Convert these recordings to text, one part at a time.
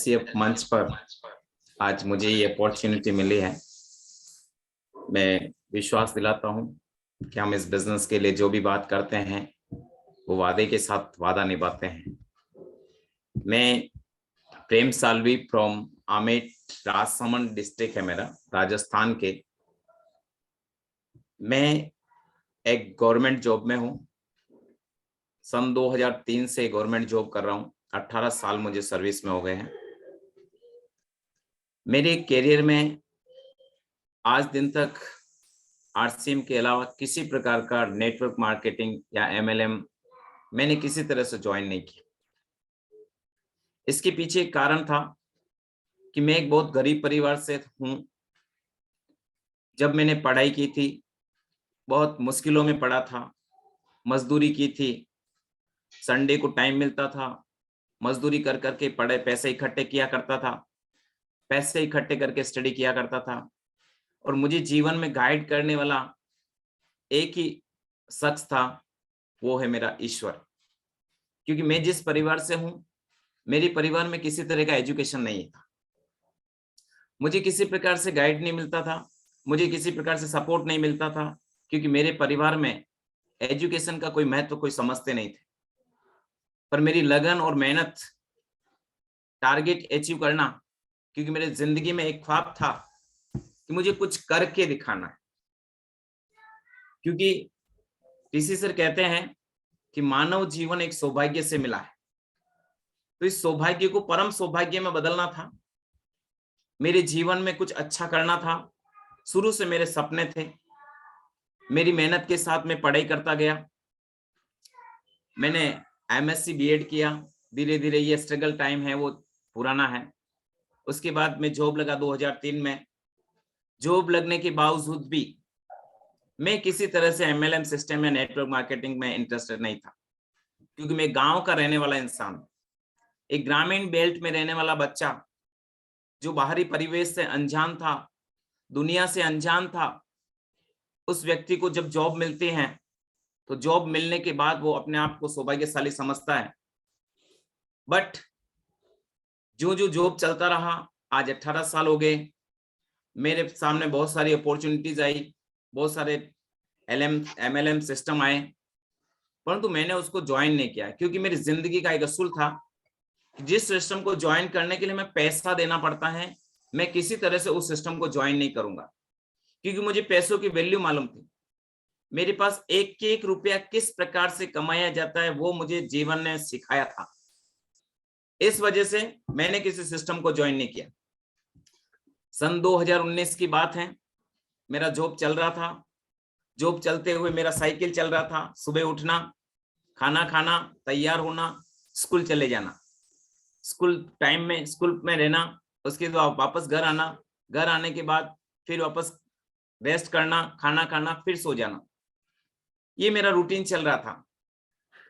ICF मंच पर आज मुझे ये अपॉर्चुनिटी मिली है। मैं विश्वास दिलाता हूँ कि हम इस बिजनेस के लिए जो भी बात करते हैं वो वादे के साथ वादा निभाते हैं। मैं प्रेम सालवी फ्रॉम आमेट, राजसमंद डिस्ट्रिक्ट है मेरा, राजस्थान के। मैं एक गवर्नमेंट जॉब में हूँ। सन 2003 से गवर्नमेंट जॉब कर रहा हूँ। 18 साल मुझे सर्विस में हो गए हैं। मेरे कैरियर में आज दिन तक RCM के अलावा किसी प्रकार का नेटवर्क मार्केटिंग या MLM मैंने किसी तरह से ज्वाइन नहीं किया। इसके पीछे एक कारण था कि मैं एक बहुत गरीब परिवार से हूँ। जब मैंने पढ़ाई की थी, बहुत मुश्किलों में पढ़ा था, मजदूरी की थी। संडे को टाइम मिलता था, मजदूरी कर करके पढ़े पैसे इकट्ठे किया करता था, पैसे इकट्ठे करके स्टडी किया करता था। और मुझे जीवन में गाइड करने वाला एक ही शख्स था, वो है मेरा ईश्वर। क्योंकि मैं जिस परिवार से हूँ, मेरे परिवार में किसी तरह का एजुकेशन नहीं था। मुझे किसी प्रकार से गाइड नहीं मिलता था, मुझे किसी प्रकार से सपोर्ट नहीं मिलता था, क्योंकि मेरे परिवार में एजुकेशन का कोई महत्व कोई समझते नहीं थे। पर मेरी लगन और मेहनत, टारगेट अचीव करना, क्योंकि मेरे जिंदगी में एक ख्वाब था कि मुझे कुछ करके दिखाना है। क्योंकि टीसी सर कहते हैं कि मानव जीवन एक सौभाग्य से मिला है, तो इस सौभाग्य को परम सौभाग्य में बदलना था। मेरे जीवन में कुछ अच्छा करना था। शुरू से मेरे सपने थे। मेरी मेहनत के साथ मैं पढ़ाई करता गया। मैंने MSc BEd किया। धीरे धीरे ये स्ट्रगल टाइम है वो पुराना है। उसके बाद मैं जॉब लगा 2003 में। जॉब लगने के बावजूद भी मैं किसी तरह से MLM सिस्टम या नेटवर्क मार्केटिंग में इंटरेस्टेड नहीं था, क्योंकि मैं गांव का रहने वाला इंसान, एक ग्रामीण बेल्ट में रहने वाला बच्चा जो बाहरी परिवेश से अनजान था, दुनिया से अनजान था। उस व्यक्ति को जब जॉब मिलती है तो जॉब मिलने के बाद वो अपने आप को सौभाग्यशाली समझता है। बट जो जो जॉब चलता रहा, आज 18 साल हो गए, मेरे सामने बहुत सारी अपॉर्चुनिटीज आई, बहुत सारे MLM सिस्टम आए, परंतु मैंने उसको ज्वाइन नहीं किया, क्योंकि मेरी जिंदगी का एक असूल था कि जिस सिस्टम को ज्वाइन करने के लिए मैं पैसा देना पड़ता है, मैं किसी तरह से उस सिस्टम को ज्वाइन नहीं करूंगा। क्योंकि मुझे पैसों की वैल्यू मालूम थी। मेरे पास एक एक रुपया किस प्रकार से कमाया जाता है वो मुझे जीवन ने सिखाया था। इस वजह से मैंने किसी सिस्टम को ज्वाइन नहीं किया। सन 2019 की बात है, मेरा जॉब चल रहा था। जॉब चलते हुए मेरा साइकिल चल रहा था। सुबह उठना, खाना खाना, तैयार होना, स्कूल चले जाना, स्कूल टाइम में स्कूल में रहना, उसके बाद वापस घर आना, घर आने के बाद फिर वापस रेस्ट करना, खाना खाना, फिर सो जाना। ये मेरा रूटीन चल रहा था।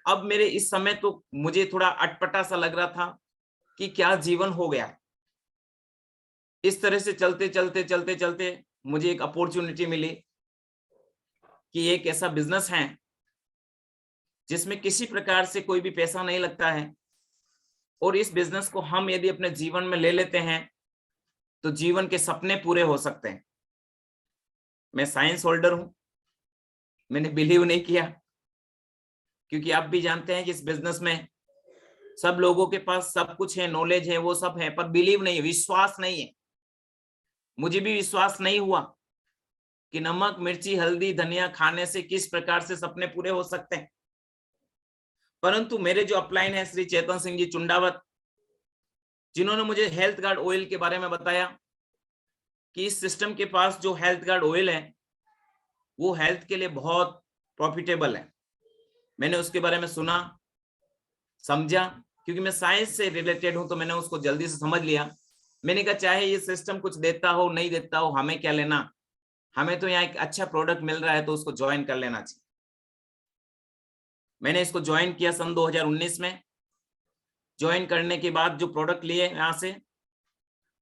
अब मेरे इस समय तो मुझे थोड़ा अटपटा सा लग रहा था कि क्या जीवन हो गया। इस तरह से चलते चलते चलते चलते मुझे एक अपॉर्चुनिटी मिली कि एक ऐसा बिजनेस है जिसमें किसी प्रकार से कोई भी पैसा नहीं लगता है, और इस बिजनेस को हम यदि अपने जीवन में ले लेते हैं तो जीवन के सपने पूरे हो सकते हैं। मैं साइंस होल्डर हूं, मैंने बिलीव नहीं किया, क्योंकि आप भी जानते हैं कि इस बिजनेस में सब लोगों के पास सब कुछ है, नॉलेज है, वो सब है, पर बिलीव नहीं है, विश्वास नहीं है। मुझे भी विश्वास नहीं हुआ कि नमक, मिर्ची, हल्दी, धनिया खाने से किस प्रकार से सपने पूरे हो सकते हैं। परंतु मेरे जो अपलाइन है श्री चेतन सिंह जी चुंडावत, जिन्होंने मुझे हेल्थ गार्ड ऑयल के बारे में बताया कि इस सिस्टम के पास जो हेल्थ गार्ड ऑयल है वो हेल्थ के लिए बहुत प्रॉफिटेबल है। मैंने उसके बारे में सुना, समझा, क्योंकि मैं साइंस से रिलेटेड हूं तो मैंने उसको जल्दी से समझ लिया। मैंने कहा चाहे ये सिस्टम कुछ देता हो नहीं देता हो, हमें क्या लेना, हमें तो यहाँ एक अच्छा प्रोडक्ट मिल रहा है तो उसको ज्वाइन कर लेना चाहिए। मैंने इसको ज्वाइन किया सन 2019 में। ज्वाइन करने के बाद जो प्रोडक्ट लिए, यहाँ से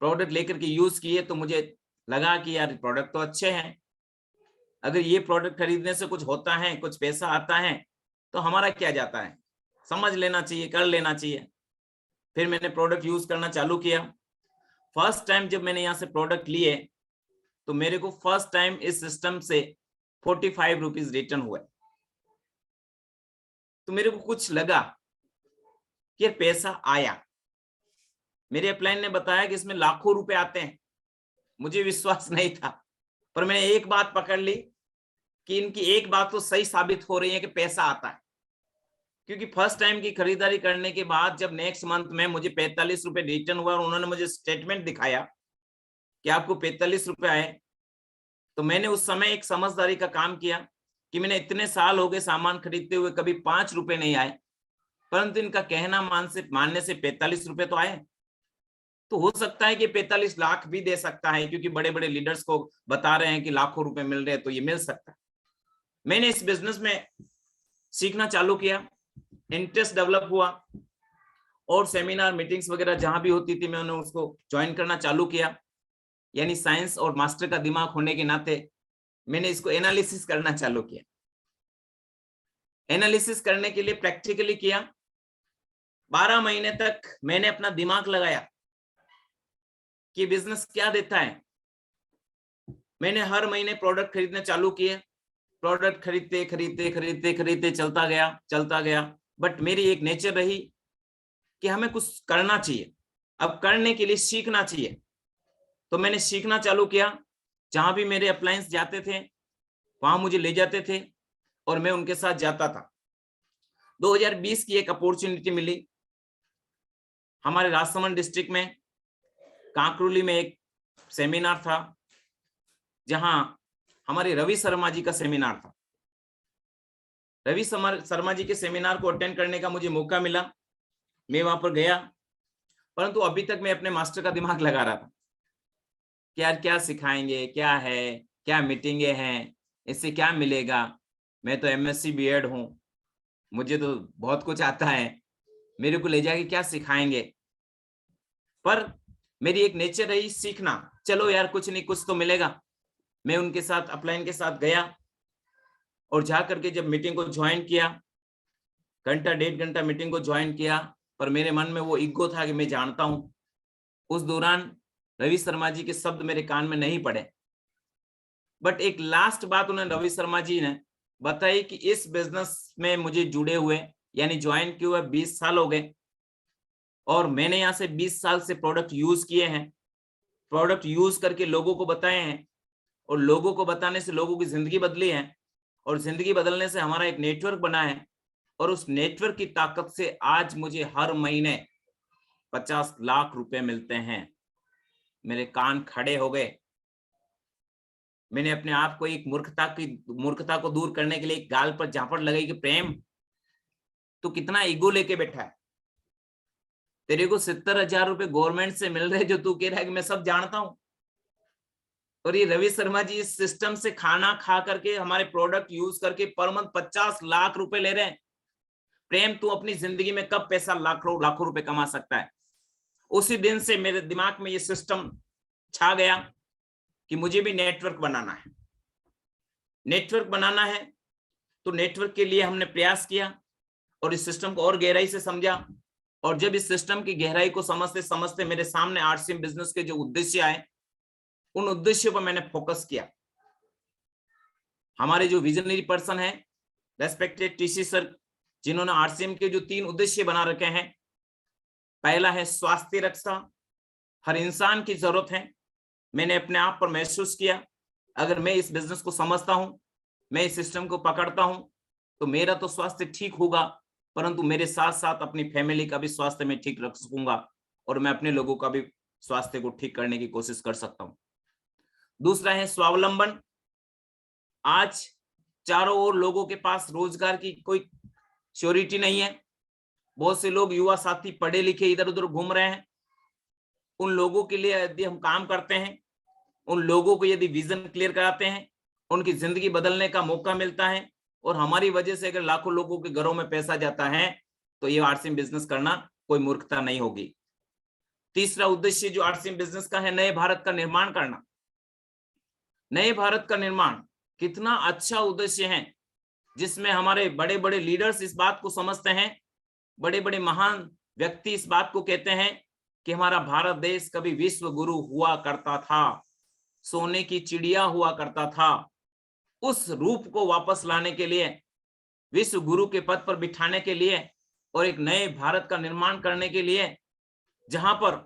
प्रोडक्ट लेकर के यूज किए तो मुझे लगा कि यार प्रोडक्ट तो अच्छे हैं। अगर ये प्रोडक्ट खरीदने से कुछ होता है, कुछ पैसा आता है, तो हमारा क्या जाता है, समझ लेना चाहिए, कर लेना चाहिए। फिर मैंने प्रोडक्ट यूज करना चालू किया। फर्स्ट टाइम जब मैंने यहाँ से प्रोडक्ट लिए तो मेरे को फर्स्ट टाइम इस सिस्टम से 45 रुपीज रिटर्न हुआ। तो मेरे को कुछ लगा कि पैसा आया। मेरे अपलाइन ने बताया कि इसमें लाखों रुपए आते हैं। मुझे विश्वास नहीं था, पर मैंने एक बात पकड़ ली कि इनकी एक बात तो सही साबित हो रही है कि पैसा आता है। क्योंकि फर्स्ट टाइम की खरीदारी करने के बाद जब नेक्स्ट मंथ में मुझे 45 रुपए रिटर्न हुआ और उन्होंने मुझे स्टेटमेंट दिखाया कि आपको 45 रुपए आए, तो मैंने उस समय एक समझदारी का काम किया कि मैंने इतने साल हो गए सामान खरीदते हुए, कभी 5 रुपए नहीं आए, परंतु इनका कहना मानने से 45 रुपए तो आए। तो हो सकता है कि 45 लाख भी दे सकता है, क्योंकि बड़े बड़े लीडर्स को बता रहे हैं कि लाखों रुपए मिल रहे हैं, तो ये मिल सकता है। मैंने इस बिजनेस में सीखना चालू किया, इंटरेस्ट डेवलप हुआ और सेमिनार मीटिंग्स वगैरह जहां भी होती थी मैंने उसको ज्वाइन करना चालू किया। यानी साइंस और मास्टर का दिमाग होने के नाते मैंने इसको एनालिसिस करना चालू किया। एनालिसिस करने के लिए प्रैक्टिकली किया। 12 महीने तक मैंने अपना दिमाग लगाया कि बिजनेस क्या देता है। मैंने हर महीने प्रोडक्ट खरीदने चालू किए। प्रोडक्ट खरीदते खरीदते खरीदते खरीदते चलता गया। बट मेरी एक नेचर रही कि हमें कुछ करना चाहिए, अब करने के लिए सीखना चाहिए। तो मैंने सीखना चालू किया। जहां भी मेरे अप्लायंस जाते थे वहां मुझे ले जाते थे और मैं उनके साथ जाता था। 2020 की एक अपॉर्चुनिटी मिली। हमारे राजसमंद डिस्ट्रिक्ट में कांकरोली में एक सेमिनार था, जहां हमारे रवि शर्मा जी का सेमिनार था। रवि शर्मा जी के सेमिनार को अटेंड करने का मुझे मौका मिला। मैं वहां पर गया, परंतु अभी तक मैं अपने मास्टर का दिमाग लगा रहा था कि यार क्या सिखाएंगे, क्या है, क्या मीटिंगे हैं, इससे क्या मिलेगा। मैं तो एमएससी बीएड हूं, मुझे तो बहुत कुछ आता है, मेरे को ले जाके क्या सिखाएंगे। पर मेरी एक नेचर रही सीखना, चलो यार कुछ नहीं कुछ तो मिलेगा। मैं उनके साथ अपलाइन के साथ गया और जाकर के जब मीटिंग को ज्वाइन किया, घंटा 1.5 घंटा मीटिंग को ज्वाइन किया, पर मेरे मन में वो ईगो था कि मैं जानता हूं। उस दौरान रवि शर्मा जी के शब्द मेरे कान में नहीं पड़े, बट एक लास्ट बात उन्होंने रवि शर्मा जी ने बताई कि इस बिजनेस में मुझे जुड़े हुए यानी ज्वाइन किए हुए 20 साल हो गए और मैंने यहाँ से 20 साल से प्रोडक्ट यूज किए हैं, प्रोडक्ट यूज करके लोगों को बताए हैं और लोगों को बताने से लोगों की जिंदगी बदली है और जिंदगी बदलने से हमारा एक नेटवर्क बना है और उस नेटवर्क की ताकत से आज मुझे हर महीने 50 लाख रुपए मिलते हैं। मेरे कान खड़े हो गए। मैंने अपने आप को एक मूर्खता को दूर करने के लिए एक गाल पर झापड़ लगाई कि प्रेम तू कितना ईगो लेके बैठा है, तेरे को 70,000 रुपए गवर्नमेंट से मिल रहे जो तू कह रहा है कि मैं सब जानता हूं। और ये रवि शर्मा जी इस सिस्टम से खाना खा करके हमारे प्रोडक्ट यूज करके पर मंथ 50 लाख रुपए ले रहे हैं। प्रेम तू अपनी जिंदगी में कब पैसा लाखों रुपए कमा सकता है। उसी दिन से मेरे दिमाग में ये सिस्टम छा गया कि मुझे भी नेटवर्क बनाना है। नेटवर्क बनाना है तो नेटवर्क के लिए हमने प्रयास किया और इस सिस्टम को और गहराई से समझा। और जब इस सिस्टम की गहराई को समझते समझते मेरे सामने आरसीएम बिजनेस के जो उद्देश्य आए, उन उद्देश्यों पर मैंने फोकस किया। हमारे जो विजनरी पर्सन है रेस्पेक्टेड टीसी सर, जिन्होंने आरसीएम के जो 3 उद्देश्य बना रखे हैं, पहला है स्वास्थ्य रक्षा, हर इंसान की जरूरत है। मैंने अपने आप पर महसूस किया अगर मैं इस बिजनेस को समझता हूं, मैं इस सिस्टम को पकड़ता हूं, तो मेरा तो स्वास्थ्य ठीक होगा, परंतु मेरे साथ साथ अपनी फैमिली का भी स्वास्थ्य में ठीक रख सकूंगा और मैं अपने लोगों का भी स्वास्थ्य को ठीक करने की कोशिश कर सकता हूं। दूसरा है स्वावलंबन। आज चारों ओर लोगों के पास रोजगार की कोई श्योरिटी नहीं है। बहुत से लोग युवा साथी पढ़े लिखे इधर उधर घूम रहे हैं। उन लोगों के लिए यदि हम काम करते हैं, उन लोगों को यदि विजन क्लियर कराते हैं, उनकी जिंदगी बदलने का मौका मिलता है और हमारी वजह से अगर लाखों लोगों के घरों में पैसा जाता है, तो ये आरसीएम बिजनेस करना कोई मूर्खता नहीं होगी। तीसरा उद्देश्य जो आरसीएम बिजनेस का है, नए भारत का निर्माण करना। नए भारत का निर्माण कितना अच्छा उद्देश्य है, जिसमें हमारे बड़े बड़े लीडर्स इस बात को समझते हैं, बड़े बड़े महान व्यक्ति इस बात को कहते हैं कि हमारा भारत देश कभी विश्व गुरु हुआ करता था, सोने की चिड़िया हुआ करता था। उस रूप को वापस लाने के लिए, विश्व गुरु के पद पर बिठाने के लिए और एक नए भारत का निर्माण करने के लिए, जहां पर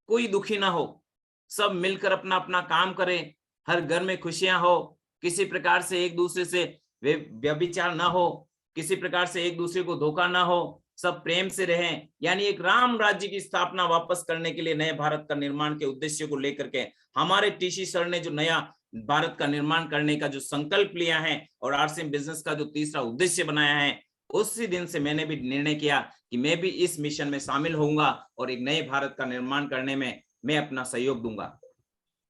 कोई दुखी ना हो, सब मिलकर अपना अपना काम करें, हर घर में खुशियां हो, किसी प्रकार से एक दूसरे से व्यभिचार ना हो, किसी प्रकार से एक दूसरे को धोखा ना हो, सब प्रेम से रहें, यानी एक राम राज्य की स्थापना वापस करने के लिए नए भारत का निर्माण के उद्देश्य को लेकर के हमारे टीसी सर ने जो नया भारत का निर्माण करने का जो संकल्प लिया है और आरसीएम बिजनेस का जो तीसरा उद्देश्य बनाया है, उसी दिन से मैंने भी निर्णय किया कि मैं भी इस मिशन में शामिल होऊंगा और एक नए भारत का निर्माण करने में मैं अपना सहयोग दूंगा।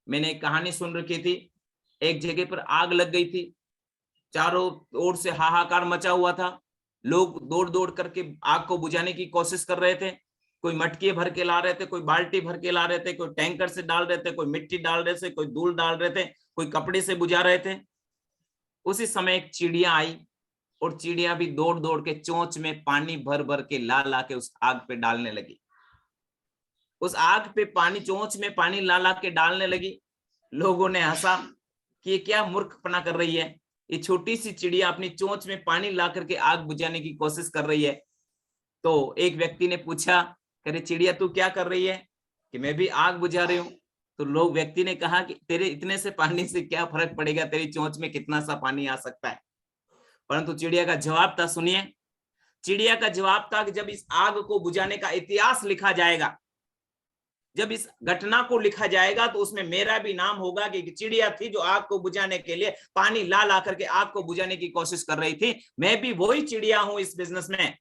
मैंने एक कहानी सुन रखी थी, एक जगह पर आग लग गई थी, चारों ओर से हाहाकार मचा हुआ था, लोग दौड़ दौड़ करके आग को बुझाने की कोशिश कर रहे थे, कोई मटके भर के ला रहे थे, कोई बाल्टी भर के ला रहे थे, कोई टैंकर से डाल रहे थे, कोई मिट्टी डाल रहे थे, कोई धूल डाल रहे थे, कोई कपड़े से बुझा रहे थे। उसी समय एक चिड़िया आई और चिड़िया भी दौड़ दौड़ के चोंच में पानी भर भर के ला ला के उस आग पे डालने लगी। उस आग पे पानी, चोंच में पानी ला ला के डालने लगी। लोगों ने हंसा कि ये क्या मूर्खपना कर रही है, ये छोटी सी चिड़िया अपनी चोंच में पानी ला करके आग बुझाने की कोशिश कर रही है। तो एक व्यक्ति ने पूछा, अरे चिड़िया तू क्या कर रही है? कि मैं भी आग बुझा रही हूँ। तो लोग, व्यक्ति ने कहा कि तेरे इतने से पानी से क्या फर्क पड़ेगा, तेरी चोंच में कितना सा पानी आ सकता है। परंतु चिड़िया का जवाब था, सुनिए, चिड़िया का जवाब था कि जब इस आग को बुझाने का इतिहास लिखा जाएगा, जब इस घटना को लिखा जाएगा, तो उसमें मेरा भी नाम होगा कि चिड़िया थी जो आग को बुझाने के लिए पानी ला ला करके आग को बुझाने की कोशिश कर रही थी। मैं भी वही चिड़िया हूं इस बिजनेस में,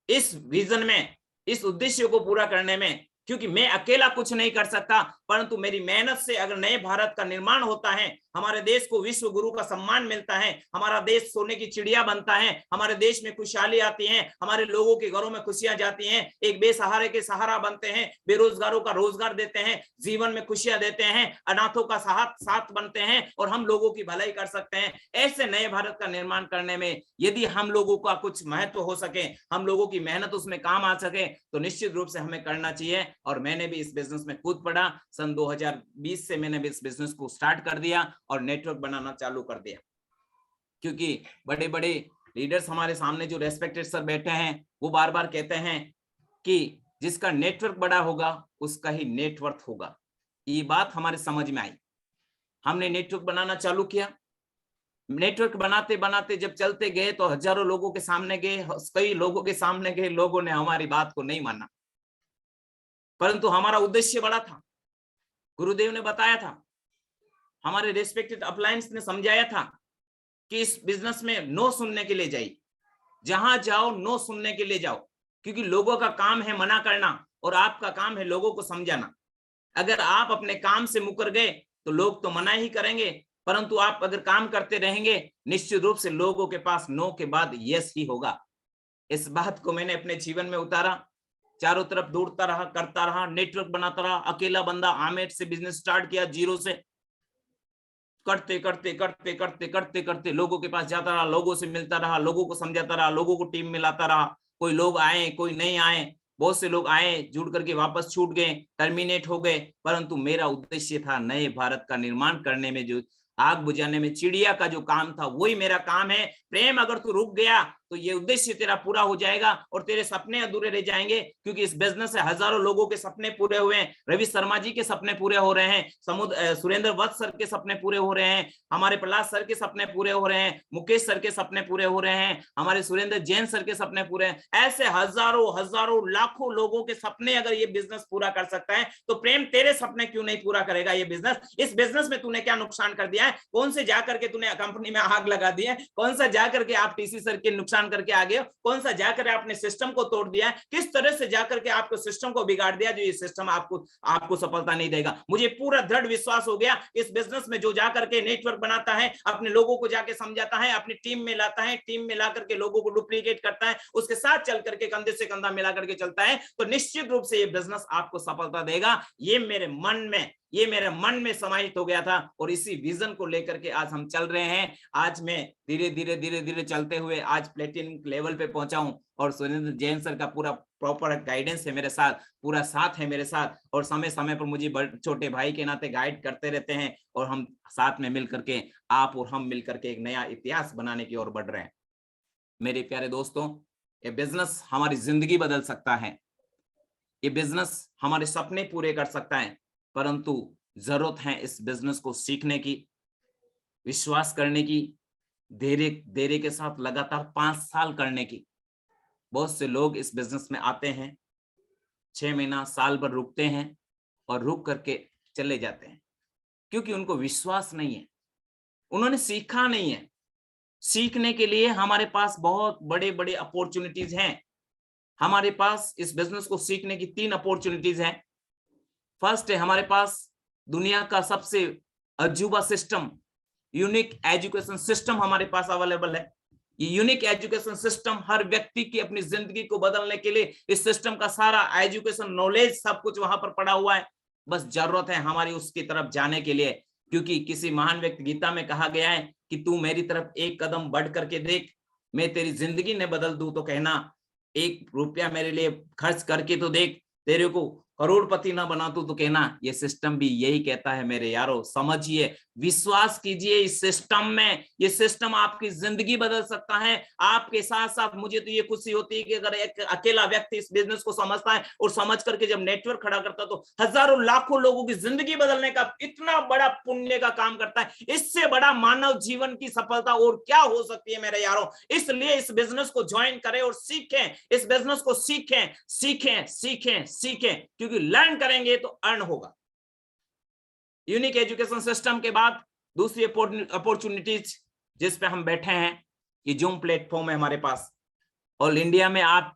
इस विजन में, इस उद्देश्य को पूरा करने में, क्योंकि मैं अकेला कुछ नहीं कर सकता, परंतु मेरी मेहनत से अगर नए भारत का निर्माण होता है, हमारे देश को विश्व गुरु का सम्मान मिलता है, हमारा देश सोने की चिड़िया बनता है, हमारे देश में खुशहाली आती है, हमारे लोगों के घरों में खुशियां जाती हैं, एक बेसहारे के सहारा बनते हैं, बेरोजगारों का रोजगार देते हैं, जीवन में खुशियां देते हैं, अनाथों का साथ बनते हैं और हम लोगों की भलाई कर सकते हैं। ऐसे नए भारत का निर्माण करने में यदि हम लोगों का कुछ महत्व हो सके, हम लोगों की मेहनत उसमें काम आ सके, तो निश्चित रूप से हमें करना चाहिए। और मैंने भी इस बिजनेस में कूद पड़ा। सन 2020 से मैंने भी इस बिजनेस को स्टार्ट कर दिया और नेटवर्क बनाना चालू कर दिया, क्योंकि बड़े बड़े लीडर्स हमारे सामने जो रेस्पेक्टेड सर बैठे हैं, वो बार बार कहते हैं कि जिसका नेटवर्क बड़ा होगा उसका ही नेटवर्थ होगा। ये बात हमारे समझ में आई। हमने नेटवर्क बनाना चालू किया। नेटवर्क बनाते बनाते जब चलते गए तो हजारों लोगों के सामने गए, कई लोगों के सामने गए, लोगों ने हमारी बात को नहीं माना, परंतु हमारा उद्देश्य बड़ा था। गुरुदेव ने बताया था, हमारे रेस्पेक्टेड अपलायंस ने समझाया था कि इस बिजनेस में नो सुनने के लिए जाइए, जहां जाओ नो सुनने के लिए जाओ, क्योंकि लोगों का काम है मना करना और आपका काम है लोगों को समझाना। अगर आप अपने काम से मुकर गए तो लोग तो मना ही करेंगे, परंतु आप अगर काम करते रहेंगे, निश्चित रूप से लोगों के पास नो के बाद यस ही होगा। इस बात को मैंने अपने जीवन में उतारा, चारों तरफ दौड़ता रहा, करता रहा, नेटवर्क बनाता रहा। अकेला बंदा आमेर से बिजनेस स्टार्ट किया, जीरो से, करते करते करते करते करते करते लोगों के पास जाता रहा, लोगों से मिलता रहा, लोगों को समझाता रहा, लोगों को टीम में लाता रहा। कोई लोग आए, कोई नहीं आए, बहुत से लोग आए, जुड़ करके वापस छूट गए, टर्मिनेट हो गए, परंतु मेरा उद्देश्य था नए भारत का निर्माण करने में, जो आग बुझाने में चिड़िया का जो काम था वही मेरा काम है। प्रेम, अगर तू रुक गया तो ये उद्देश्य तेरा पूरा हो जाएगा और तेरे सपने अधूरे रह जाएंगे, क्योंकि इस बिजनेस से हजारों लोगों के सपने पूरे हुए हैं। रवि शर्मा जी के सपने पूरे हो रहे हैं, सुरेंद्र वत्स सर के सपने पूरे हो रहे हैं, हमारे प्रहलाद सर के सपने पूरे हो रहे हैं, मुकेश सर के सपने पूरे हो रहे हैं, हमारे सुरेंद्र जैन सर के सपने पूरे हैं। ऐसे हजारों हजारों लाखों लोगों के सपने अगर ये बिजनेस पूरा कर सकता है, तो प्रेम तेरे सपने क्यों नहीं पूरा करेगा ये बिजनेस? इस बिजनेस में तूने क्या नुकसान कर दिया है? कौन से जाकर के तूने कंपनी में आग लगा दी है? कौन सा जाकर के आप टीसी सर के नुकसान करके आ गए? कौन सा जाकर आपने सिस्टम को तोड़ दिया? किस तरह से जाकर के आपको सिस्टम को बिगाड़ दिया जो ये सिस्टम आपको सफलता नहीं देगा? मुझे पूरा दृढ़ विश्वास हो गया, इस बिजनेस में जो जाकर के नेटवर्क बनाता है, अपने लोगों को जाके समझाता है, अपनी टीम में लाता है, टीम में ला करके लोगों को डुप्लीकेट करता है, उसके साथ चल करके कंधे से कंधा मिला करके चलता है, तो निश्चित रूप से ये बिजनेस आपको सफलता देगा। ये मेरे मन में समाहित हो गया था और इसी विजन को लेकर के आज हम चल रहे हैं। आज मैं धीरे धीरे चलते हुए आज प्लेटिनम लेवल पे पहुंचा हूं और सुरेंद्र जैन सर का पूरा प्रॉपर गाइडेंस है मेरे साथ, पूरा साथ है मेरे साथ, और समय समय पर मुझे छोटे भाई के नाते गाइड करते रहते हैं, और हम साथ में मिल करके, आप और हम मिल करके एक नया इतिहास बनाने की ओर बढ़ रहे हैं। मेरे प्यारे दोस्तों, ये बिजनेस हमारी जिंदगी बदल सकता है, ये बिजनेस हमारे सपने पूरे कर सकता है, परंतु जरूरत है इस बिजनेस को सीखने की, विश्वास करने की, धैर्य धैर्य के साथ लगातार 5 साल करने की। बहुत से लोग इस बिजनेस में आते हैं, 6 महीना साल भर रुकते हैं और रुक करके चले जाते हैं, क्योंकि उनको विश्वास नहीं है, उन्होंने सीखा नहीं है। सीखने के लिए हमारे पास बहुत बड़े बड़े अपॉर्चुनिटीज हैं। हमारे पास इस बिजनेस को सीखने की 3 अपॉर्चुनिटीज हैं। फर्स्ट है, हमारे पास दुनिया का सबसे अजूबा सिस्टम, यूनिक एजुकेशन सिस्टम हमारे पास अवेलेबल है। ये यूनिक एजुकेशन सिस्टम हर व्यक्ति की अपनी जिंदगी को बदलने के लिए, इस सिस्टम का सारा एजुकेशन नॉलेज सब कुछ वहां पर पड़ा हुआ है। बस जरूरत है हमारी उसकी तरफ जाने के लिए, क्योंकि किसी महान व्यक्ति, गीता में कहा गया है कि तू मेरी तरफ एक कदम बढ़ करके देख, मैं तेरी जिंदगी ने बदल दूं तो कहना, 1 रुपया मेरे लिए खर्च करके तो देख, तेरे को करोड़पति ना बना तो कहना। ये सिस्टम भी यही कहता है मेरे यारों, समझिए, विश्वास कीजिए इस सिस्टम में। ये सिस्टम आपकी जिंदगी बदल सकता है। आपके साथ साथ मुझे तो ये खुशी होती है कि अगर एक अकेला व्यक्ति इस बिजनेस को समझता है और समझ करके जब नेटवर्क खड़ा करता है, तो हजारों लाखों लोगों की जिंदगी बदलने का इतना बड़ा पुण्य का काम करता है। इससे बड़ा मानव जीवन की सफलता और क्या हो सकती है मेरे यारों। इसलिए इस बिजनेस को ज्वाइन करें और सीखें, इस बिजनेस को सीखें, सीखें, सीखें, सीखें, क्योंकि लर्न करेंगे तो अर्न होगा। यूनिक एजुकेशन सिस्टम के बाद दूसरी अपॉर्चुनिटीज जिस पे हम बैठे हैं, ये जूम प्लेटफॉर्म है हमारे पास। ऑल इंडिया में आप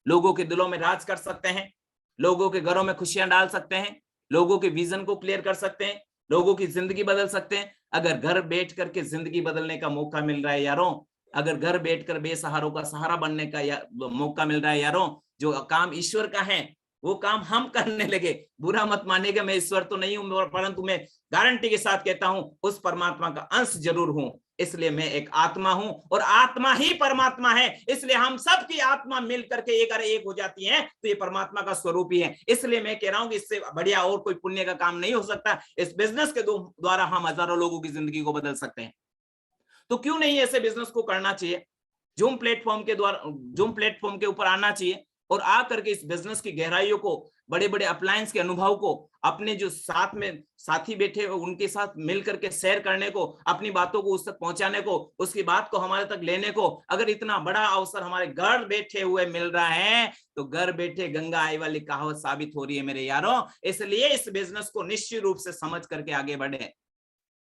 लोगों के दिलों में राज कर सकते हैं, लोगों के घरों में खुशियां डाल सकते हैं, लोगों के विजन को क्लियर कर सकते हैं, लोगों की जिंदगी बदल सकते हैं। अगर घर बैठ करके जिंदगी बदलने का मौका मिल रहा है यारों, अगर घर बैठकर बेसहारों का सहारा बनने का मौका मिल रहा है यारों, जो काम ईश्वर का है वो काम हम करने लगे, बुरा मत मानेगा, मैं ईश्वर तो नहीं हूं, परंतु मैं गारंटी के साथ कहता हूं उस परमात्मा का अंश जरूर हूं। इसलिए मैं एक आत्मा हूं और आत्मा ही परमात्मा है, इसलिए हम सब की आत्मा मिल करके एक हो जाती है, तो ये परमात्मा का स्वरूप ही है। इसलिए मैं कह रहा हूं कि इससे बढ़िया और कोई पुण्य का काम नहीं हो सकता। इस बिजनेस के द्वारा हम हजारों लोगों की जिंदगी को बदल सकते हैं, तो क्यों नहीं ऐसे बिजनेस को करना चाहिए। जूम प्लेटफॉर्म के द्वारा, जूम प्लेटफॉर्म के ऊपर आना चाहिए और आ करके इस बिजनेस की गहराइयों को, बड़े बड़े अप्लायंस के अनुभव को अपने जो साथ में साथी बैठे हुए उनके साथ मिल करके शेयर करने को, अपनी बातों को उस तक पहुंचाने को, उसकी बात को हमारे तक लेने को। अगर इतना बड़ा अवसर हमारे घर बैठे हुए मिल रहा है, तो घर बैठे गंगा आई वाली कहावत साबित हो रही है मेरे यारों। इसलिए इस बिजनेस को निश्चित रूप से समझ करके आगे बढ़े।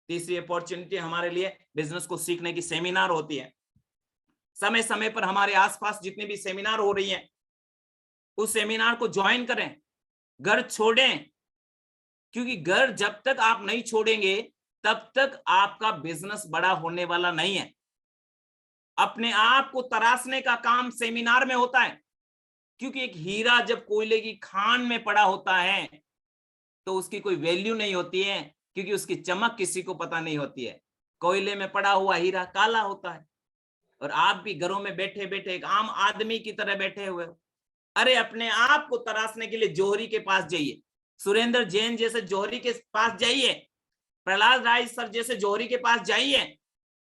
तीसरी अपॉर्चुनिटी हमारे लिए बिजनेस को सीखने की सेमिनार होती है। समय समय पर हमारे आसपास जितनी भी सेमिनार हो रही है, उस सेमिनार को ज्वाइन करें, घर छोड़ें, क्योंकि घर जब तक आप नहीं छोड़ेंगे तब तक आपका बिजनेस बड़ा होने वाला नहीं है। अपने आप को तराशने का काम सेमिनार में होता है, क्योंकि एक हीरा जब कोयले की खान में पड़ा होता है तो उसकी कोई वैल्यू नहीं होती है, क्योंकि उसकी चमक किसी को पता नहीं होती है। कोयले में पड़ा हुआ हीरा काला होता है। और आप भी घरों में बैठे बैठे एक आम आदमी की तरह बैठे हुए हो। अरे अपने आप को तराशने के लिए जौहरी के पास जाइए, सुरेंद्र जैन जैसे जौहरी के पास जाइए, प्रहलाद राय सर जैसे जौहरी के पास जाइए,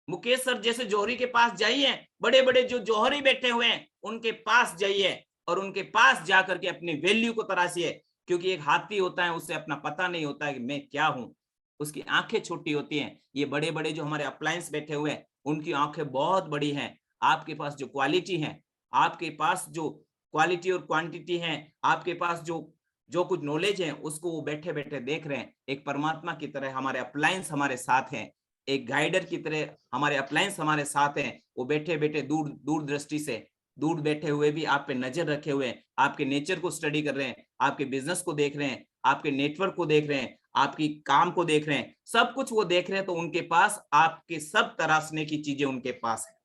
मुकेश सर जैसे जौहरी के पास जाइए, बड़े बड़े जो जौहरी बैठे हुए हैं उनके पास जाइए और उनके पास जाकर के अपनी वैल्यू को तराशिए। क्योंकि एक हाथी होता है, उसे अपना पता नहीं होता है कि मैं क्या हूं, उसकी आंखें छोटी होती हैं। ये बड़े बड़े जो हमारे अप्लायंस बैठे हुए हैं उनकी आंखें बहुत बड़ी हैं। आपके पास जो क्वालिटी है, आपके पास जो क्वालिटी और क्वांटिटी है, आपके पास जो जो कुछ नॉलेज है, उसको वो बैठे बैठे देख रहे हैं। एक परमात्मा की तरह हमारे अप्लायंस हमारे साथ हैं, एक गाइडर की तरह हमारे अप्लायंस हमारे साथ हैं। वो बैठे बैठे दूर दूर दृष्टि से, दूर बैठे हुए भी आप पे नजर रखे हुए हैं, आपके नेचर को स्टडी कर रहे हैं, आपके बिजनेस को देख रहे हैं, आपके नेटवर्क को देख रहे हैं, आपकी काम को देख रहे हैं, सब कुछ वो देख रहे हैं। तो उनके पास आपके सब तराशने की चीजें उनके पास है।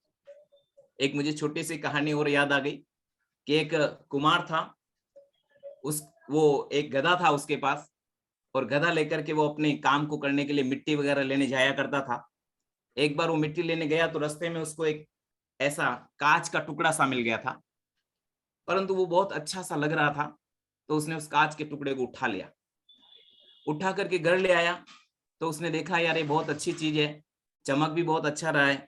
एक मुझे छोटी सी कहानी और याद आ गई कि एक कुमार था, वो एक गधा था उसके पास, और गधा लेकर के वो अपने काम को करने के लिए मिट्टी वगैरह लेने जाया करता था। एक बार वो मिट्टी लेने गया तो रास्ते में उसको एक ऐसा कांच का टुकड़ा सा मिल गया था। परंतु वो बहुत अच्छा सा लग रहा था, तो उसने उस कांच के टुकड़े को उठा लिया, उठा करके घर ले आया। तो उसने देखा यार ये बहुत अच्छी चीज है, चमक भी बहुत अच्छा रहा है,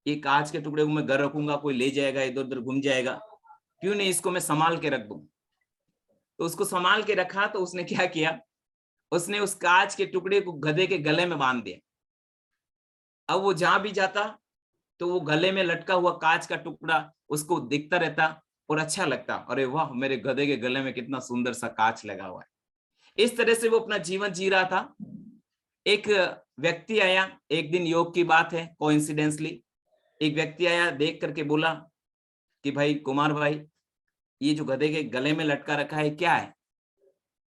ये कांच के टुकड़े को मैं घर रखूंगा, कोई ले जाएगा, इधर उधर घूम जाएगा, क्यों नहीं इसको मैं संभाल के रख दूं। तो उसको संभाल के रखा, तो उसने क्या किया, उसने उस कांच के टुकड़े को गधे के गले में बांध दिया। अब वो जहां भी जाता तो वो गले में लटका हुआ कांच का टुकड़ा उसको दिखता रहता और अच्छा लगता, अरे वाह मेरे गधे के गले में कितना सुंदर सा कांच लगा हुआ है। इस तरह से वो अपना जीवन जी रहा था। एक व्यक्ति आया, एक दिन योग की बात है, कोइंसिडेंसली एक व्यक्ति आया, देख करके बोला कि भाई कुमार भाई, ये जो गधे के गले में लटका रखा है क्या है?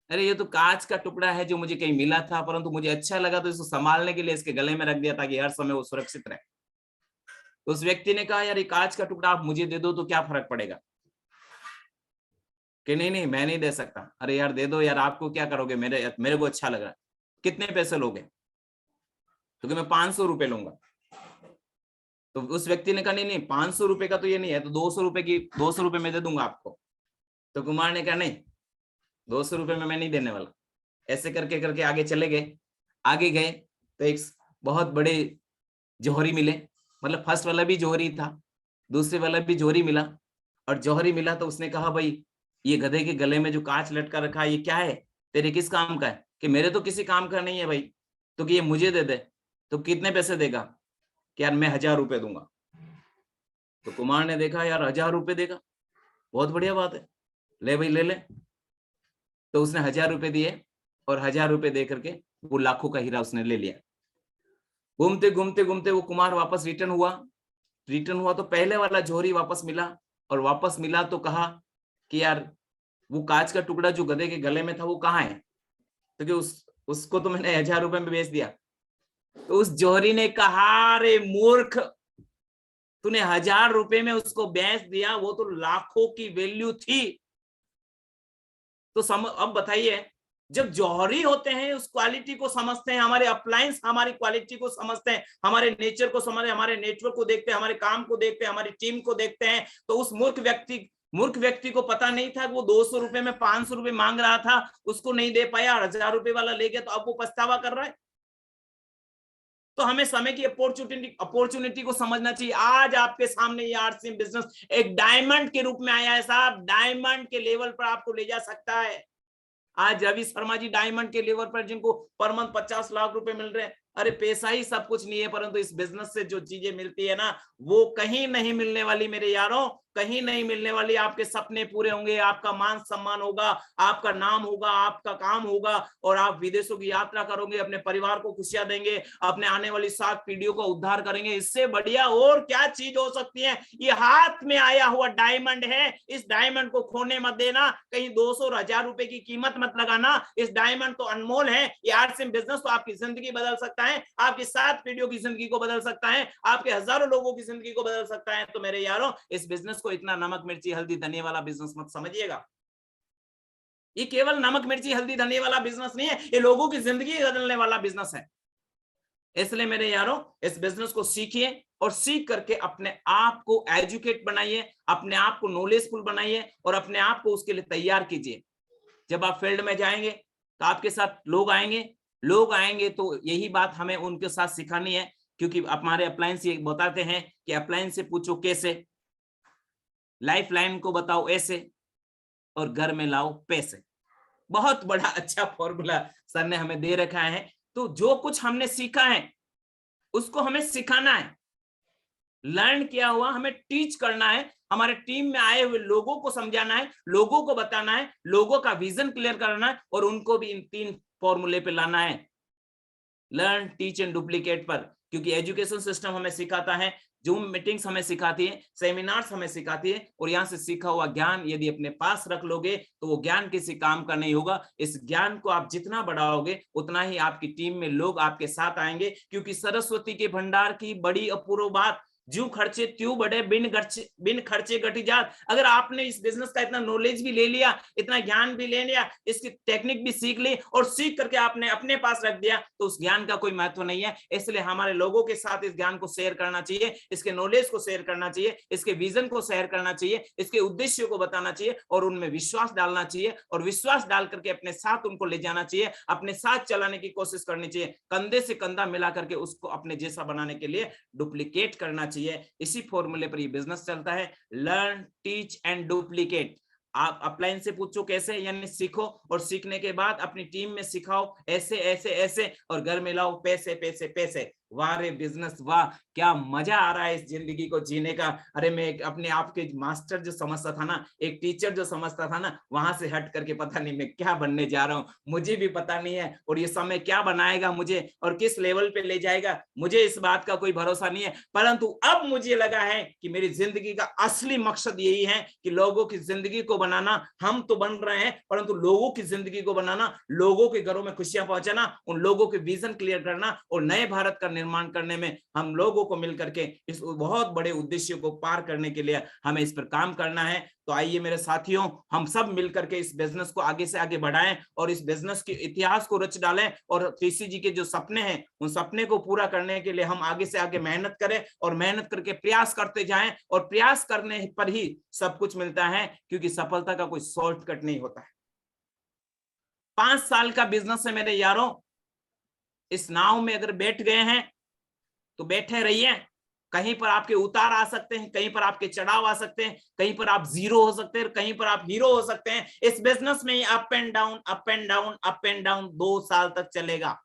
अरे ये तो कांच का टुकड़ा है जो मुझे कहीं मिला था, परंतु मुझे अच्छा लगा तो इसको संभालने के लिए इसके गले में रख दिया ताकि हर समय वो सुरक्षित रहे। तो उस व्यक्ति ने कहा यार ये कांच का टुकड़ा आप मुझे दे दो तो क्या फर्क पड़ेगा? कि नहीं नहीं मैं नहीं दे सकता। अरे यार दे दो यार, आपको क्या करोगे, मेरे को अच्छा लग रहा है। कितने पैसे लोगे? तो कि मैं 500 रुपए लूंगा। तो उस व्यक्ति ने कहा नहीं नहीं 500 रुपए का तो ये नहीं है, तो 200 रुपए की 200 रुपए में दे दूंगा आपको। तो कुमार ने कहा नहीं 200 रुपए में मैं नहीं देने वाला। ऐसे करके करके आगे चले गए। आगे गए तो एक बहुत बड़े जौहरी मिले, मतलब फर्स्ट वाला भी जौहरी था, दूसरे वाला भी जौहरी मिला। और जौहरी मिला तो उसने कहा भाई ये गधे के गले में जो कांच लटका रखा है ये क्या है, तेरे किस काम का है? कि मेरे तो किसी काम का नहीं है भाई, तो कि ये मुझे दे दे। तो कितने पैसे देगा? कि यार मैं 1000 रुपए दूंगा। तो कुमार ने देखा यार 1000 रुपए देगा, बहुत बढ़िया बात है, ले भाई ले ले। तो उसने 1000 रुपए दिए और 1000 रुपए दे करके वो लाखों का हीरा उसने ले लिया। घूमते घूमते घूमते वो कुमार वापस रिटर्न हुआ तो पहले वाला जौहरी वापस मिला। और वापस मिला तो कहा कि यार वो कांच का टुकड़ा जो गधे के गले में था वो कहाँ है? क्योंकि उसको तो मैंने 1000 रुपए में बेच दिया। तो उस जौहरी ने कहा रे मूर्ख, तूने 1000 रुपए में उसको बेच दिया, वो तो लाखों की वैल्यू थी। तो अब बताइए, जब जौहरी होते हैं उस क्वालिटी को समझते हैं, हमारे अप्लायंस हमारी क्वालिटी को समझते हैं, हमारे नेचर को समझते हैं, हमारे नेटवर्क को देखते हैं, हमारे काम को देखते हैं, हमारी टीम को देखते हैं। तो उस मूर्ख व्यक्ति को पता नहीं था कि वो 200 रुपए में 500 रुपए मांग रहा था, उसको नहीं दे पाया, 1000 रुपए वाला ले गया, तो अब वो पछतावा कर रहा है। तो हमें समय की अपॉर्चुनिटी को समझना चाहिए। आज आपके सामने ये आरसीएम बिजनेस एक डायमंड के रूप में आया है साहब, डायमंड के लेवल पर आपको ले जा सकता है। आज रवि शर्मा जी डायमंड के लेवल पर, जिनको पर मंथ 50 लाख रुपए मिल रहे हैं। अरे पैसा ही सब कुछ नहीं है, परंतु इस बिजनेस से जो चीजें मिलती है ना, वो कहीं नहीं मिलने वाली मेरे यारों, कहीं नहीं मिलने वाली। आपके सपने पूरे होंगे, आपका मान सम्मान होगा, आपका नाम होगा, आपका काम होगा, और आप विदेशों की यात्रा करोगे, अपने परिवार को खुशियां देंगे, अपने आने वाली 7 पीढ़ियों का उद्धार करेंगे। इससे बढ़िया और क्या चीज हो सकती है? ये हाथ में आया हुआ डायमंड है, इस डायमंड को खोने मत देना। कहीं 200 और 1000 रुपए की कीमत मत लगाना, इस डायमंड तो अनमोल है। ये आरसीएम बिजनेस तो आपकी जिंदगी बदल सकता है, आपकी 7 पीढ़ियों की जिंदगी को बदल सकता है, आपके हजारों लोगों की जिंदगी को बदल सकता है। तो मेरे यारों, इस बिजनेस को इतना नमक मिर्ची हल्दी धनिया वाला बिजनेस मत समझिएगा। ये केवल नमक मिर्ची हल्दी धनिया वाला बिजनेस नहीं है, ये लोगों की जिंदगी बदलने वाला बिजनेस है। इसलिए मेरे यारों, इस बिजनेस को सीखिए और सीख करके अपने आप को एजुकेट बनाइए, अपने आप को नॉलेजफुल बनाइए और अपने आप को उसके लिए तैयार कीजिए। जब आप फील्ड में जाएंगे तो आपके साथ लोग आएंगे तो यही बात हमें उनके साथ सिखानी है, क्योंकि हमारे अप्लायंस ये बताते हैं कि अप्लायंस से पूछो कैसे, लाइफ लाइन को बताओ ऐसे, और घर में लाओ पैसे। बहुत बड़ा अच्छा फॉर्मूला सर ने हमें दे रखा है। तो जो कुछ हमने सीखा है उसको हमें सिखाना है, लर्न किया हुआ हमें टीच करना है, हमारे टीम में आए हुए लोगों को समझाना है, लोगों को बताना है, लोगों का विजन क्लियर करना है, और उनको भी इन 3 फॉर्मूले पे लाना है, लर्न टीच एंड डुप्लीकेट पर। क्योंकि एजुकेशन सिस्टम हमें सिखाता है, जूम मीटिंग्स हमें सिखाती है, सेमिनार्स हमें सिखाती है, और यहाँ से सीखा हुआ ज्ञान यदि अपने पास रख लोगे तो वो ज्ञान किसी काम का नहीं होगा। इस ज्ञान को आप जितना बढ़ाओगे उतना ही आपकी टीम में लोग आपके साथ आएंगे, क्योंकि सरस्वती के भंडार की बड़ी अपूर्व बात ज्यों खर्चे त्यों बढ़े, बिन खर्चे घटी जात। अगर आपने इस बिजनेस का इतना नॉलेज भी ले लिया, इतना ज्ञान भी ले लिया, इसकी टेक्निक भी सीख ली और सीख करके आपने अपने पास रख दिया, तो उस ज्ञान का कोई महत्व नहीं है। इसलिए हमारे लोगों के साथ इस ज्ञान को शेयर करना चाहिए, इसके नॉलेज को शेयर करना चाहिए, इसके विजन को शेयर करना चाहिए, इसके उद्देश्य को बताना चाहिए और उनमें विश्वास डालना चाहिए और विश्वास डाल करके अपने साथ उनको ले जाना चाहिए, अपने साथ चलाने की कोशिश करनी चाहिए, कंधे से कंधा मिला करके उसको अपने जैसा बनाने के लिए डुप्लीकेट करना चाहिए। इसी फॉर्मूले पर ये बिजनेस चलता है, लर्न, टीच एंड डुप्लीकेट। आप अपलाइन से पूछो कैसे, यानी सीखो और सीखने के बाद अपनी टीम में सिखाओ ऐसे ऐसे ऐसे और घर में लाओ पैसे पैसे पैसे। वाह रे बिजनेस वाह, क्या मजा आ रहा है इस जिंदगी को जीने का। अरे मैं अपने आप के मास्टर जो समझता था ना, एक टीचर जो समझता था ना, वहां से हट करके पता नहीं मैं क्या बनने जा रहा हूँ, मुझे भी पता नहीं है। और ये समय क्या बनाएगा मुझे और किस लेवल पे ले जाएगा, मुझे इस बात का कोई भरोसा नहीं है। परंतु अब मुझे लगा है कि मेरी जिंदगी का असली मकसद यही है कि लोगों की जिंदगी को बनाना। हम तो बन रहे हैं, परंतु लोगों की जिंदगी को बनाना, लोगों के घरों में खुशियां पहुंचाना, उन लोगों के विजन क्लियर करना और नए भारत का निर्माण करने में हम लोगों को मिलकर के इस बहुत बड़े उद्देश्य को पार करने के लिए हमें इस पर काम करना है। तो आइए मेरे साथियों, हम सब मिलकर के इस बिजनेस को आगे से आगे बढ़ाएं और इस बिजनेस के इतिहास को रच डालें और केसी जी के जो सपने हैं उन सपने को पूरा करने के लिए हम आगे से आगे मेहनत करें और मेहनत करके प्रयास करते जाएं। और प्रयास करने पर ही सब कुछ मिलता है, क्योंकि सफलता का कोई शॉर्टकट नहीं होता है। 5 साल का बिजनेस है मेरे यारों, इस नाव में अगर बैठ गए हैं तो बैठे रहिए। कहीं पर आपके उतार आ सकते हैं, कहीं पर आपके चढ़ाव आ सकते हैं, कहीं पर आप जीरो हो सकते हैं, कहीं पर आप हीरो हो सकते हैं। इस बिजनेस में up and down up and down up and down 2 साल तक चलेगा।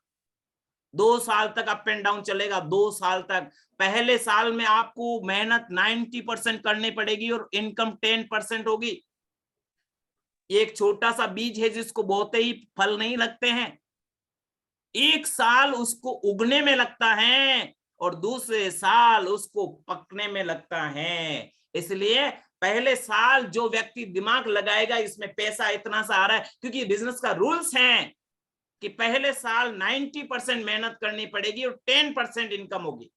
2 साल तक अप एंड डाउन चलेगा, 2 साल तक। पहले साल में आपको मेहनत 90% करनी पड़ेगी और इनकम 10% होगी। एक छोटा सा बीज है जिसको बोते ही फल नहीं लगते हैं, 1 साल उसको उगने में लगता है और दूसरे साल उसको पकने में लगता है। इसलिए पहले साल जो व्यक्ति दिमाग लगाएगा इसमें पैसा इतना सा आ रहा है, क्योंकि बिजनेस का रूल्स है कि पहले साल 90% मेहनत करनी पड़ेगी और 10% इनकम होगी।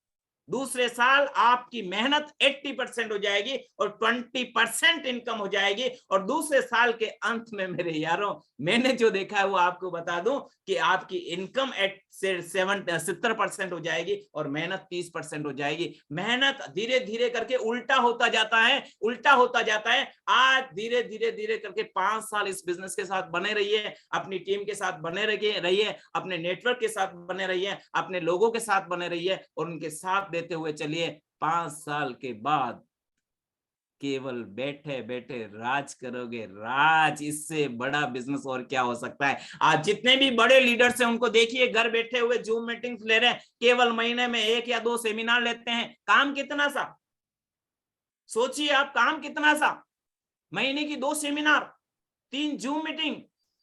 दूसरे साल आपकी मेहनत 80% हो जाएगी और 20% इनकम हो जाएगी। और दूसरे साल के अंत में मेरे यारों, मैंने जो देखा है वो आपको बता दूं कि आपकी इनकम 70% हो जाएगी और मेहनत 30% हो जाएगी। मेहनत धीरे धीरे करके उल्टा होता जाता है, उल्टा होता जाता है। आज धीरे धीरे धीरे करके 5 साल इस बिजनेस के साथ बने रहिए, अपनी टीम के साथ बने रहिए, अपने नेटवर्क के साथ बने रहिए, अपने लोगों के साथ बने रहिए और उनके साथ देते हुए चलिए। 5 साल के बाद केवल बैठे बैठे राज करोगे, राज। इससे बड़ा बिजनेस और क्या हो सकता है। आज जितने भी बड़े लीडर्स हैं उनको देखिए, घर बैठे हुए जूम मीटिंग्स ले रहे हैं, केवल महीने में 1 या 2 सेमिनार लेते हैं। काम कितना सा, सोचिए आप, काम कितना सा, महीने की 2 सेमिनार, 3 जूम मीटिंग,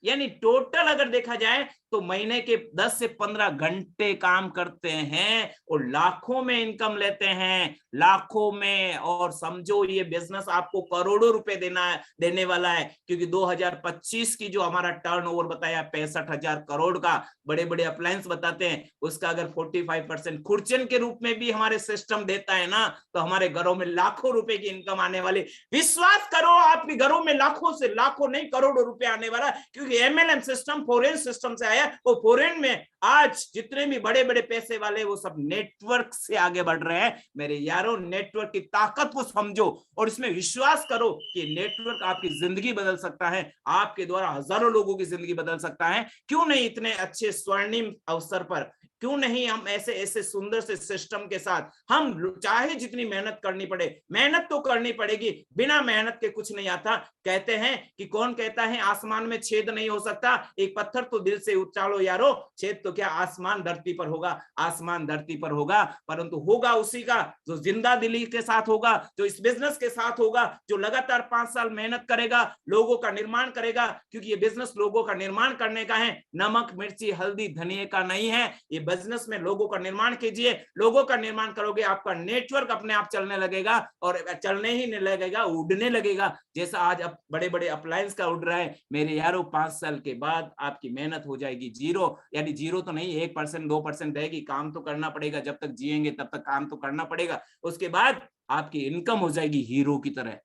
यानी टोटल अगर देखा जाए तो महीने के 10 से 15 घंटे काम करते हैं और लाखों में इनकम लेते हैं, लाखों में। और समझो ये बिजनेस आपको करोड़ों रुपए देने वाला है, क्योंकि 2025 की जो हमारा टर्नओवर बताया 65,000 करोड़ का, बड़े बड़े अप्लायंस बताते हैं, उसका अगर 45% खुर्चन के रूप में भी हमारे सिस्टम देता है ना, तो हमारे घरों में लाखों रुपए की इनकम आने वाली। विश्वास करो, आपके घरों में लाखों से लाखों नहीं करोड़ों रुपए आने वाला, क्योंकि एमएलएम सिस्टम फॉरेन सिस्टम से आया। वो फॉरेन में आज जितने भी बड़े बड़े पैसे वाले वो सब नेटवर्क से आगे बढ़ रहे हैं। मेरे यारों, नेटवर्क की ताकत को समझो और इसमें विश्वास करो कि नेटवर्क आपकी जिंदगी बदल सकता है, आपके द्वारा हजारों लोगों की जिंदगी बदल सकता है। क्यों नहीं इतने अच्छे स्वर्णिम अवसर पर, क्यों नहीं हम ऐसे ऐसे सुंदर से सिस्टम के साथ, हम चाहे जितनी मेहनत करनी पड़े, मेहनत तो करनी पड़ेगी, बिना मेहनत के कुछ नहीं आता। कहते हैं कि कौन कहता है आसमान में छेद नहीं हो सकता, एक पत्थर तो दिल से उछालो यारो, छेद तो क्या आसमान धरती पर होगा, आसमान धरती पर होगा, परंतु होगा उसी का जो जिंदा दिली के साथ होगा, जो इस बिजनेस के साथ होगा, जो लगातार 5 साल मेहनत करेगा, लोगों का निर्माण करेगा। क्योंकि ये बिजनेस लोगों का निर्माण करने का है, नमक मिर्ची हल्दी धनिया का नहीं है। ये बिजनेस में लोगों का निर्माण कीजिए, लोगों का निर्माण करोगे, आपका नेटवर्क अपने आप चलने लगेगा, और चलने ही नहीं लगेगा, उड़ने लगेगा, जैसा आज अब बड़े बड़े अप्लायंस का उड़ रहा है। मेरे यारों 5 साल के बाद आपकी मेहनत हो जाएगी जीरो, यानी जीरो तो नहीं, 1% 2% रहेगी। काम तो करना पड़ेगा, जब तक जिएंगे तब तक काम तो करना पड़ेगा। उसके बाद आपकी इनकम हो जाएगी हीरो की तरह।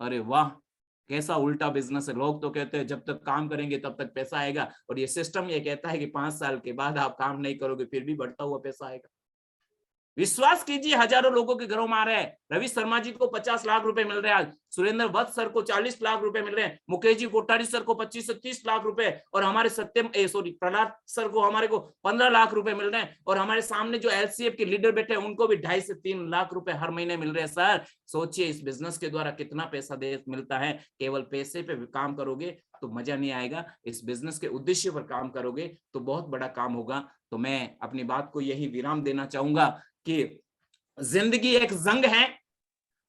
अरे वाह, कैसा उल्टा बिजनेस है। लोग तो कहते हैं जब तक काम करेंगे तब तक पैसा आएगा, और ये सिस्टम ये कहता है कि 5 साल के बाद आप काम नहीं करोगे फिर भी बढ़ता हुआ पैसा आएगा। विश्वास कीजिए, हजारों लोगों के घरों में आ रहा है। रवि शर्मा जी को 50 लाख रुपए मिल रहे हैं आज, सुरेंद्र वत्स सर को 40 लाख रुपए मिल रहे हैं, मुकेश जी कोठारी सर को 25 से 30 लाख रुपए, और हमारे प्रहलाद सर को, हमारे को 15 लाख रुपए मिल रहे हैं, और हमारे सामने जो एलसीएफ के लीडर बैठे हैं उनको भी 2.5 से 3 लाख रुपए हर महीने मिल रहे हैं। सर सोचिए इस बिजनेस के द्वारा कितना पैसा मिलता है। केवल पैसे पे काम करोगे तो मजा नहीं आएगा, इस बिजनेस के उद्देश्य पर काम करोगे तो बहुत बड़ा काम होगा। तो मैं अपनी बात को यही विराम देना चाहूंगा कि जिंदगी एक जंग है,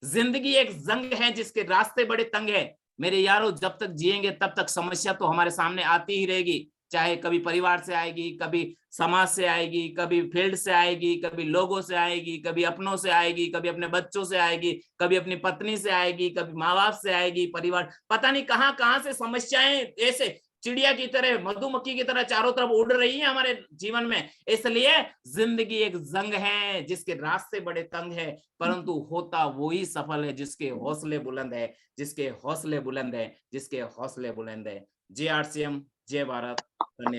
जिंदगी एक जंग है जिसके रास्ते बड़े तंग है। मेरे यारों, जब तक जिएंगे तब तक समस्या तो हमारे सामने आती ही रहेगी, चाहे कभी परिवार से आएगी, कभी समाज से आएगी, कभी फील्ड से आएगी, कभी लोगों से आएगी, कभी अपनों से आएगी, कभी अपने बच्चों से आएगी, कभी अपनी पत्नी से आएगी, कभी माँ बाप से आएगी, परिवार, पता नहीं कहां कहां से समस्याएं ऐसे चिड़िया की तरह, मधुमक्खी की तरह चारों तरफ उड़ रही है हमारे जीवन में। इसलिए जिंदगी एक जंग है जिसके रास्ते बड़े तंग है, परंतु होता वही सफल है जिसके हौसले बुलंद है, जिसके हौसले बुलंद है, जिसके हौसले बुलंद है। जय आरसीएम, जय भारत, धन्यवाद।